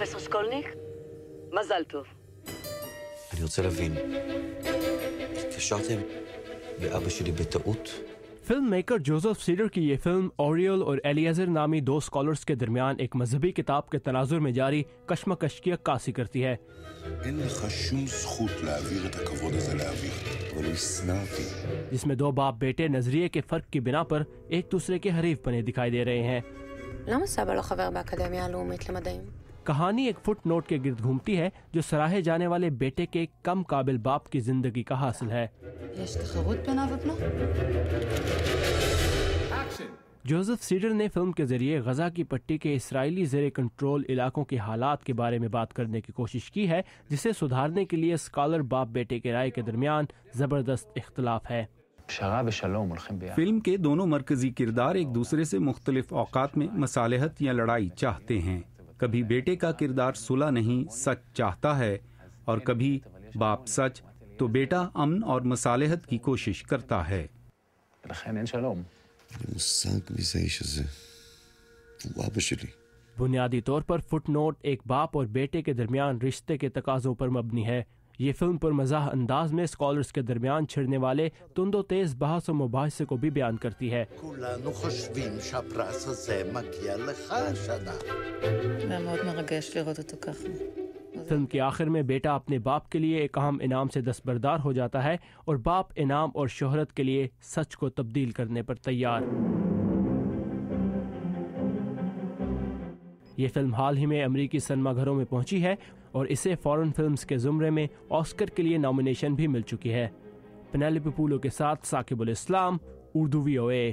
פרופסור סקולניק? מזל טוב. אני רוצה להבין, התקשרתם לאבא שלי בטעות? Film maker Joseph cedar की ये film Oryol और एलिएजर नामी दो स्कॉलर्स के दरमियान एक मजहबी किताब के तनाजुर में जारी कश्मकश की अक्कासी करती है। जिसमें दो बाप बेटे नजरिए के फर्क की बिना पर एक दूसरे के हरीफ बने दिखाई दे रहे हैं। למה סבא לא חבר באקדמיה הלאומית למדעים? कहानी एक फुट नोट के गिर्द घूमती है जो सराहे जाने वाले बेटे के कम काबिल बाप की जिंदगी का हासिल है। יש תחרות בינה ובנו? जोसेफ सीडर ने फिल्म के जरिए गजा की पट्टी के इसराइली ज़ेरे कंट्रोल इलाकों के हालात के बारे में बात करने की कोशिश की है, जिसे सुधारने के लिए स्कॉलर बाप बेटे के राय के दरमियान जबरदस्त इख्तलाफ है। फिल्म के दोनों मरकजी किरदार एक दूसरे से मुख्तलिफ औकात में मसालहत या लड़ाई चाहते हैं। कभी बेटे का किरदार सुलह नहीं सच चाहता है और कभी बाप सच तो बेटा अमन और मसालहत की कोशिश करता है। बुनियादी तौर पर फुटनोट एक बाप और बेटे के दरमियान रिश्ते के तकाजों पर मबनी है। ये फिल्म पर मज़ाह अंदाज में स्कॉलर्स के दरमियान छिड़ने वाले तुंदो तेज बहस और मुबाहिसे को भी बयान करती है। फिल्म के आखिर में बेटा अपने बाप के लिए एक अहम इनाम से दस्तबरदार हो जाता है और बाप इनाम और शोहरत के लिए सच को तब्दील करने पर तैयार। ये फिल्म हाल ही में अमेरिकी सिनेमाघरों में पहुंची है और इसे फॉरेन फिल्म्स के जुमरे में ऑस्कर के लिए नॉमिनेशन भी मिल चुकी है। पेनेलोपे पूलो के साथ साकिब उल इस्लाम, उर्दू VOA।